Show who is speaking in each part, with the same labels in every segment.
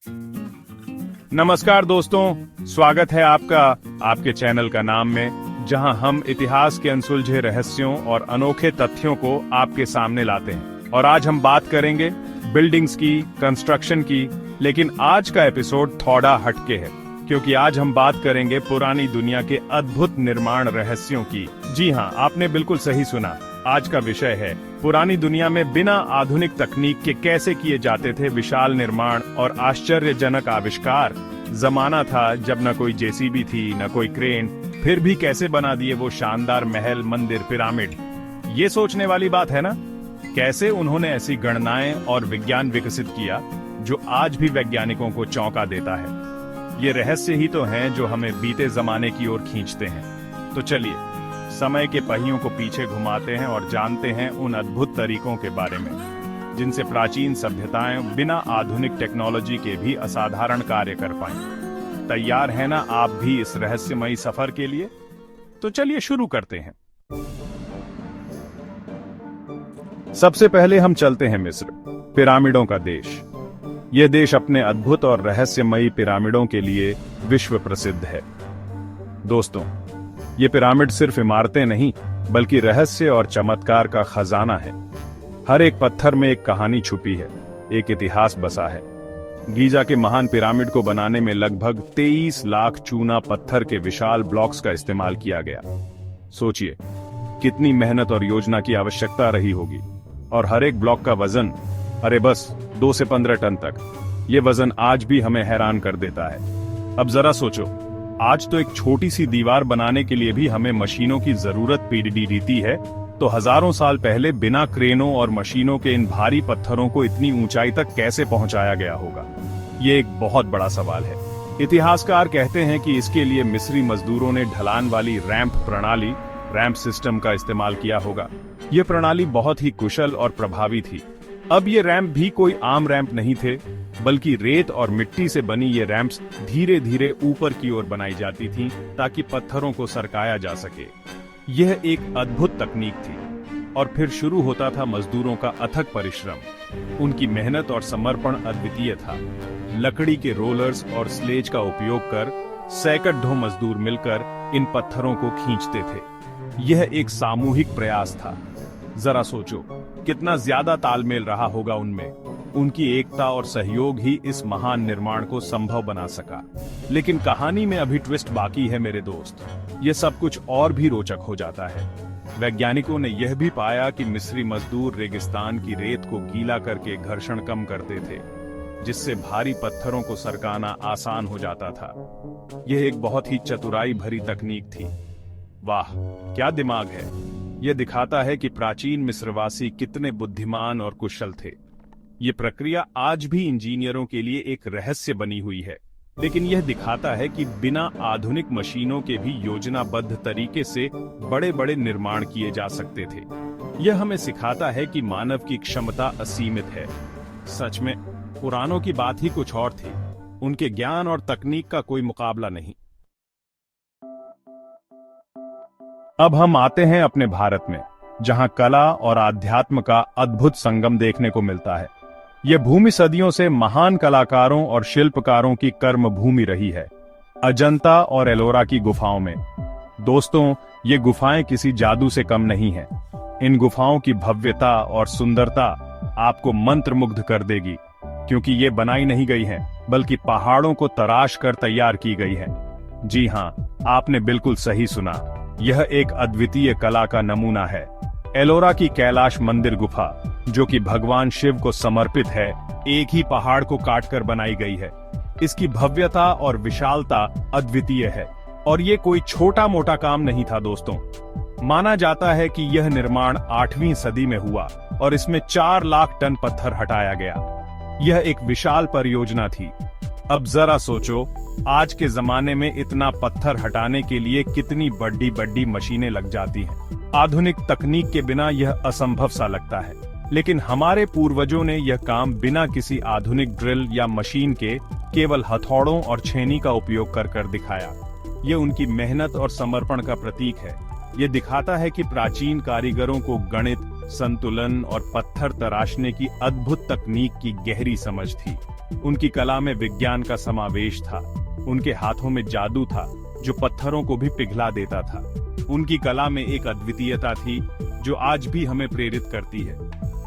Speaker 1: नमस्कार दोस्तों, स्वागत है आपका आपके चैनल का नाम में, जहां हम इतिहास के अनसुलझे रहस्यों और अनोखे तथ्यों को आपके सामने लाते हैं। और आज हम बात करेंगे बिल्डिंग्स की, कंस्ट्रक्शन की, लेकिन आज का एपिसोड थोड़ा हटके है, क्योंकि आज हम बात करेंगे पुरानी दुनिया के अद्भुत निर्माण रहस्यों की। जी हाँ, आपने बिल्कुल सही सुना। आज का विषय है पुरानी दुनिया में बिना आधुनिक तकनीक के कैसे किए जाते थे विशाल निर्माण और आश्चर्यजनक आविष्कार। जमाना था जब न कोई जेसीबी थी, न कोई क्रेन, फिर भी कैसे बना दिए वो शानदार महल, मंदिर, पिरामिड। ये सोचने वाली बात है ना, कैसे उन्होंने ऐसी गणनाएं और विज्ञान विकसित किया जो आज भी वैज्ञानिकों को चौंका देता है। ये रहस्य ही तो हैं जो हमें बीते जमाने की ओर खींचते हैं। तो चलिए समय के पहियों को पीछे घुमाते हैं और जानते हैं उन अद्भुत तरीकों के बारे में जिनसे प्राचीन सभ्यताएं बिना आधुनिक टेक्नोलॉजी के भी असाधारण कार्य कर पाएं। तैयार हैं ना आप भी इस रहस्यमयी सफर के लिए? तो चलिए शुरू करते हैं। सबसे पहले हम चलते हैं मिस्र, पिरामिडों का देश। यह देश अपने अद्भुत और रहस्यमयी पिरामिडों के लिए विश्व प्रसिद्ध है। दोस्तों, ये पिरामिड सिर्फ इमारतें नहीं, बल्कि रहस्य और चमत्कार का खजाना है। हर एक पत्थर में एक कहानी छुपी है, एक इतिहास बसा है। गीजा के महान पिरामिड को बनाने में लगभग 23 लाख चूना पत्थर के विशाल ब्लॉक्स का इस्तेमाल किया गया। सोचिए कितनी मेहनत और योजना की आवश्यकता रही होगी। और हर एक ब्लॉक का वजन, अरे बस 2 से 15 टन तक। ये वजन आज भी हमें हैरान कर देता है। अब जरा सोचो, आज तो एक छोटी सी दीवार बनाने के लिए भी हमें मशीनों की जरूरत पड़ती है, तो हजारों साल पहले बिना क्रेनों और मशीनों के इन भारी पत्थरों को इतनी ऊंचाई तक कैसे पहुंचाया गया होगा? ये एक बहुत बड़ा सवाल है। इतिहासकार कहते हैं कि इसके लिए मिस्री मजदूरों ने ढलान वाली रैंप सिस्टम का इस्तेमाल किया होगा। ये प्रणाली बहुत ही कुशल और प्रभावी थी। अब ये रैंप भी कोई आम रैंप नहीं थे, बल्कि रेत और मिट्टी से बनी ये रैंप्स धीरे धीरे ऊपर की ओर बनाई जाती थीं, ताकि पत्थरों को सरकाया जा सके। यह एक अद्भुत तकनीक थी। और फिर शुरू होता था मजदूरों का अथक परिश्रम। उनकी मेहनत और समर्पण अद्वितीय था। लकड़ी के रोलर्स और स्लेज का उपयोग कर सैकड़ों मजदूर मिलकर इन पत्थरों को खींचते थे। यह एक सामूहिक प्रयास था। जरा सोचो कितना ज्यादा तालमेल रहा होगा उनमें। उनकी एकता और सहयोग ही इस महान निर्माण को संभव बना सका। लेकिन कहानी में अभी ट्विस्ट बाकी है मेरे दोस्त। ये सब कुछ और भी रोचक हो जाता है। वैज्ञानिकों ने यह भी पाया कि मिस्री मजदूर रेगिस्तान की रेत को गीला करके घर्षण कम करते थे, जिससे भारी पत्थरों को सरकाना आसान हो जाता था। यह एक बहुत ही चतुराई भरी तकनीक थी। वाह, क्या दिमाग है! यह दिखाता है कि प्राचीन मिस्रवासी कितने बुद्धिमान और कुशल थे। ये प्रक्रिया आज भी इंजीनियरों के लिए एक रहस्य बनी हुई है, लेकिन यह दिखाता है कि बिना आधुनिक मशीनों के भी योजनाबद्ध तरीके से बड़े बड़े निर्माण किए जा सकते थे। यह हमें सिखाता है कि मानव की क्षमता असीमित है। सच में पुरानों की बात ही कुछ और थी। उनके ज्ञान और तकनीक का कोई मुकाबला नहीं। अब हम आते हैं अपने भारत में, जहां कला और आध्यात्म का अद्भुत संगम देखने को मिलता है। यह भूमि सदियों से महान कलाकारों और शिल्पकारों की कर्म भूमि रही है। अजंता और एलोरा की गुफाओं में, दोस्तों, ये गुफाएं किसी जादू से कम नहीं हैं। इन गुफाओं की भव्यता और सुंदरता आपको मंत्रमुग्ध कर देगी, क्योंकि ये बनाई नहीं गई हैं, बल्कि पहाड़ों को तराश कर तैयार की गई हैं। जी हाँ, आपने बिल्कुल सही सुना। यह एक अद्वितीय कला का नमूना है। एलोरा की कैलाश मंदिर गुफा, जो कि भगवान शिव को समर्पित है, एक ही पहाड़ को काटकर बनाई गई है। इसकी भव्यता और विशालता अद्वितीय है। और ये कोई छोटा मोटा काम नहीं था दोस्तों। माना जाता है कि यह निर्माण 8वीं सदी में हुआ और इसमें 4 लाख टन पत्थर हटाया गया। यह एक विशाल परियोजना थी। अब जरा सोचो, आज के जमाने में इतना पत्थर हटाने के लिए कितनी बड़ी बड़ी मशीनें लग जाती हैं। आधुनिक तकनीक के बिना यह असंभव सा लगता है, लेकिन हमारे पूर्वजों ने यह काम बिना किसी आधुनिक ड्रिल या मशीन के केवल हथौड़ों और छेनी का उपयोग कर दिखाया। यह उनकी मेहनत और समर्पण का प्रतीक है। यह दिखाता है कि प्राचीन कारीगरों को गणित, संतुलन और पत्थर तराशने की अद्भुत तकनीक की गहरी समझ थी। उनकी कला में विज्ञान का समावेश था। उनके हाथों में जादू था जो पत्थरों को भी पिघला देता था। उनकी कला में एक अद्वितीयता थी जो आज भी हमें प्रेरित करती है।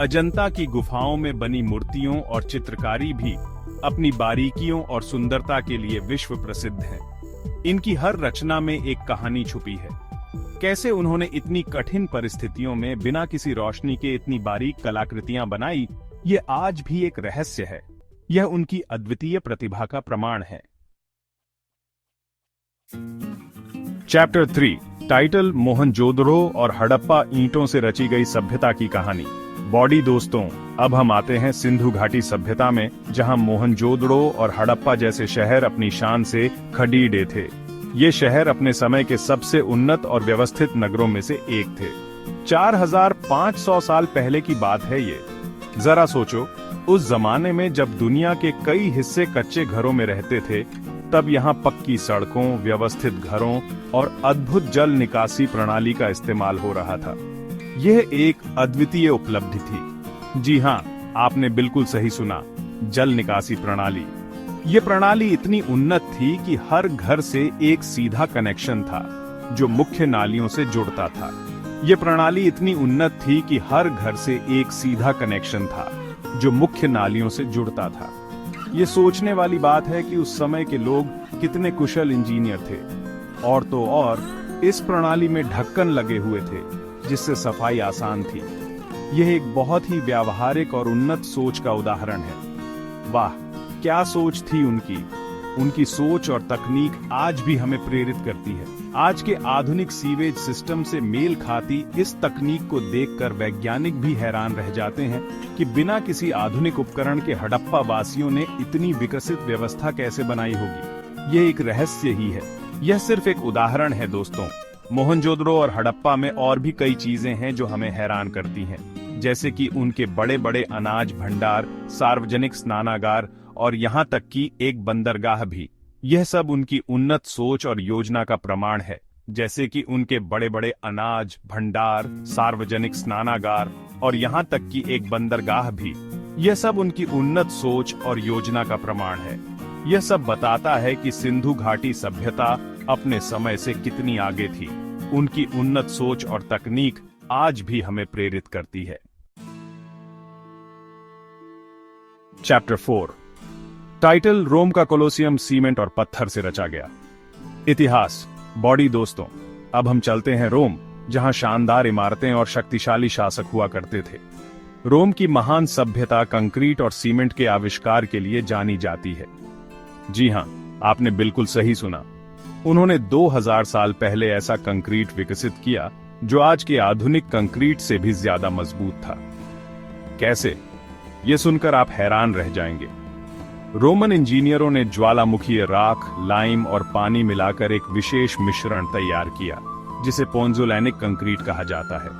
Speaker 1: अजंता की गुफाओं में बनी मूर्तियों और चित्रकारी भी अपनी बारीकियों और सुंदरता के लिए विश्व प्रसिद्ध हैं। इनकी हर रचना में एक कहानी छुपी है। कैसे उन्होंने इतनी कठिन परिस्थितियों में बिना किसी रोशनी के इतनी बारीक कलाकृतियां बनाई, ये आज भी एक रहस्य है। यह उनकी अद्वितीय प्रतिभा का प्रमाण है। चैप्टर 3 टाइटल मोहनजोदड़ो और हड़प्पा ईंटों से रची गई सभ्यता की कहानी। बॉडी दोस्तों, अब हम आते हैं सिंधु घाटी सभ्यता में, जहां मोहनजोदड़ो और हड़प्पा जैसे शहर अपनी शान से खड़ीडे थे। ये शहर अपने समय के सबसे उन्नत और व्यवस्थित नगरों में से एक थे। 4500 साल पहले की बात है ये। जरा सोचो, उस जमाने में जब दुनिया के कई हिस्से कच्चे घरों में रहते थे, तब यहाँ पक्की सड़कों, व्यवस्थित घरों और अद्भुत जल निकासी प्रणाली का इस्तेमाल हो रहा था। यह एक अद्वितीय उपलब्धि थी। जी हाँ, आपने बिल्कुल सही सुना, जल निकासी प्रणाली। ये प्रणाली इतनी उन्नत थी कि हर घर से एक सीधा कनेक्शन था जो मुख्य नालियों से जुड़ता था। ये प्रणाली इतनी उन्नत थी कि हर घर से एक सीधा कनेक्शन था जो मुख्य नालियों से जुड़ता था। ये सोचने वाली बात है कि उस समय के लोग कितने कुशल इंजीनियर थे। और तो और इस प्रणाली में ढक्कन लगे हुए थे जिससे सफाई आसान थी। यह एक बहुत ही व्यावहारिक और उन्नत सोच का उदाहरण है। वाह, क्या सोच थी उनकी! उनकी सोच और तकनीक आज भी हमें प्रेरित करती है। आज के आधुनिक सीवेज सिस्टम से मेल खाती इस तकनीक को देखकर वैज्ञानिक भी हैरान रह जाते हैं कि बिना किसी आधुनिक उपकरण के हड़प्पा वासियों ने इतनी विकसित व्यवस्था कैसे बनाई होगी। यह एक रहस्य ही है। यह सिर्फ एक उदाहरण है दोस्तों। मोहनजोदड़ो और हड़प्पा में और भी कई चीजें हैं जो हमें हैरान करती हैं, जैसे कि उनके बड़े बड़े अनाज भंडार, सार्वजनिक स्नानागार और यहाँ तक कि एक बंदरगाह भी। यह सब उनकी उन्नत सोच और योजना का प्रमाण है। जैसे कि उनके बड़े बड़े अनाज भंडार, सार्वजनिक स्नानागार और यहाँ तक कि एक बंदरगाह भी। यह सब उनकी उन्नत सोच और योजना का प्रमाण है। यह सब बताता है कि सिंधु घाटी सभ्यता अपने समय से कितनी आगे थी। उनकी उन्नत सोच और तकनीक आज भी हमें प्रेरित करती है। चैप्टर 4 टाइटल रोम का कोलोसियम सीमेंट और पत्थर से रचा गया। इतिहास। बॉडी दोस्तों, अब हम चलते हैं रोम, जहां शानदार इमारतें और शक्तिशाली शासक हुआ करते थे। रोम की महान सभ्यता कंक्रीट और सीमेंट के आविष्कार के लिए जानी जाती है। जी हां, आपने बिल्कुल सही सुना। उन्होंने 2000 साल पहले ऐसा कंक्रीट विकसित किया जो आज के आधुनिक कंक्रीट से भी ज्यादा मजबूत था। कैसे? ये सुनकर आप हैरान रह जाएंगे। रोमन इंजीनियरों ने ज्वालामुखीय राख, लाइम और पानी मिलाकर एक विशेष मिश्रण तैयार किया जिसे पोंज़ोलैनिक कंक्रीट कहा जाता है।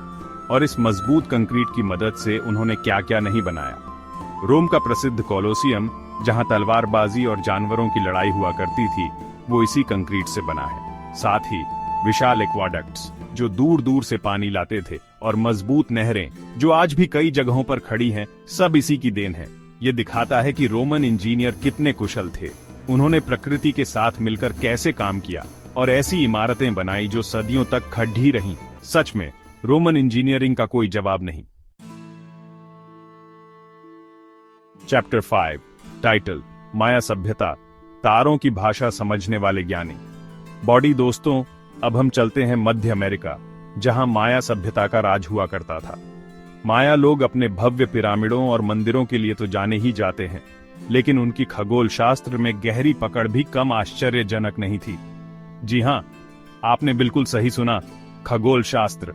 Speaker 1: और इस मजबूत कंक्रीट की मदद से उन्होंने क्या क्या नहीं बनाया। रोम का प्रसिद्ध कोलोसियम, जहां तलवारबाजी और जानवरों की लड़ाई हुआ करती थी, वो इसी कंक्रीट से बना है। साथ ही विशाल एक्वाडक्ट्स जो दूर दूर से पानी लाते थे और मजबूत नहरें जो आज भी कई जगहों पर खड़ी हैं, सब इसी की देन है। ये दिखाता है कि रोमन इंजीनियर कितने कुशल थे। उन्होंने प्रकृति के साथ मिलकर कैसे काम किया और ऐसी इमारतें बनाई जो सदियों तक खड़ी रहीं। सच में रोमन इंजीनियरिंग का कोई जवाब नहीं। चैप्टर 5 टाइटल माया सभ्यता, तारों की भाषा समझने वाले ज्ञानी। बॉडी दोस्तों, अब हम चलते हैं मध्य अमेरिका, जहां माया सभ्यता का राज हुआ करता था। माया लोग अपने भव्य पिरामिडों और मंदिरों के लिए तो जाने ही जाते हैं, लेकिन उनकी खगोल शास्त्र में गहरी पकड़ भी कम आश्चर्यजनक नहीं थी। जी हां, आपने बिल्कुल सही सुना, खगोल शास्त्र।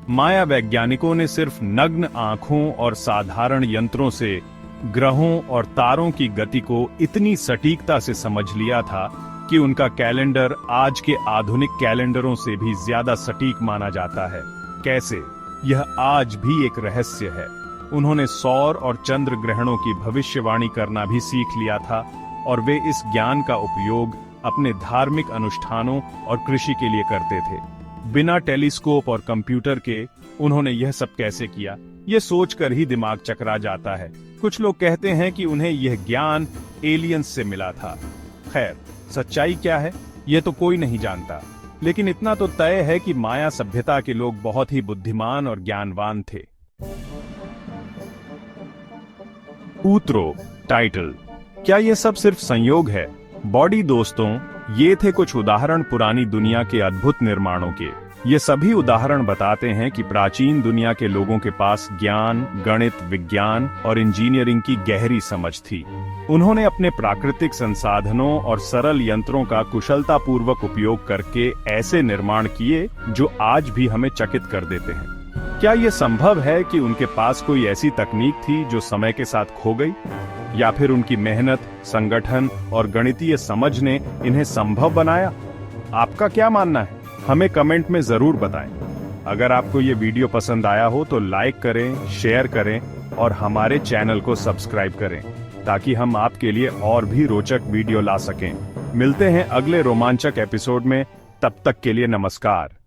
Speaker 1: माया वैज्ञानिकों ने सिर्फ नग्न आंखों और साधारण यंत्रों से ग्रहों और तारों की गति को इतनी सटीकता से समझ लिया था कि उनका कैलेंडर आज के आधुनिक कैलेंडरों से भी ज्यादा सटीक माना जाता है। कैसे? यह आज भी एक रहस्य है। उन्होंने सौर और चंद्र ग्रहणों की भविष्यवाणी करना भी सीख लिया था और वे इस ज्ञान का उपयोग अपने धार्मिक अनुष्ठानों और कृषि के लिए करते थे। बिना टेलीस्कोप और कंप्यूटर के उन्होंने यह सब कैसे किया, ये सोचकर ही दिमाग चकरा जाता है। कुछ लोग कहते हैं कि उन्हें यह ज्ञान एलियंस से मिला था। खैर, सच्चाई क्या है ये तो कोई नहीं जानता, लेकिन इतना तो तय है कि माया सभ्यता के लोग बहुत ही बुद्धिमान और ज्ञानवान थे। ऊतरो टाइटल, क्या ये सब सिर्फ संयोग है? बॉडी दोस्तों, ये थे कुछ उदाहरण पुरानी दुनिया के अद्भुत निर्माणों के। ये सभी उदाहरण बताते हैं कि प्राचीन दुनिया के लोगों के पास ज्ञान, गणित, विज्ञान और इंजीनियरिंग की गहरी समझ थी। उन्होंने अपने प्राकृतिक संसाधनों और सरल यंत्रों का कुशलतापूर्वक उपयोग करके ऐसे निर्माण किए जो आज भी हमें चकित कर देते हैं। क्या ये संभव है कि उनके पास कोई ऐसी तकनीक थी जो समय के साथ खो गई, या फिर उनकी मेहनत, संगठन और गणितीय समझ ने इन्हें संभव बनाया? आपका क्या मानना है? हमें कमेंट में जरूर बताएं। अगर आपको ये वीडियो पसंद आया हो तो लाइक करें, शेयर करें और हमारे चैनल को सब्सक्राइब करें ताकि हम आपके लिए और भी रोचक वीडियो ला सकें। मिलते हैं अगले रोमांचक एपिसोड में, तब तक के लिए नमस्कार।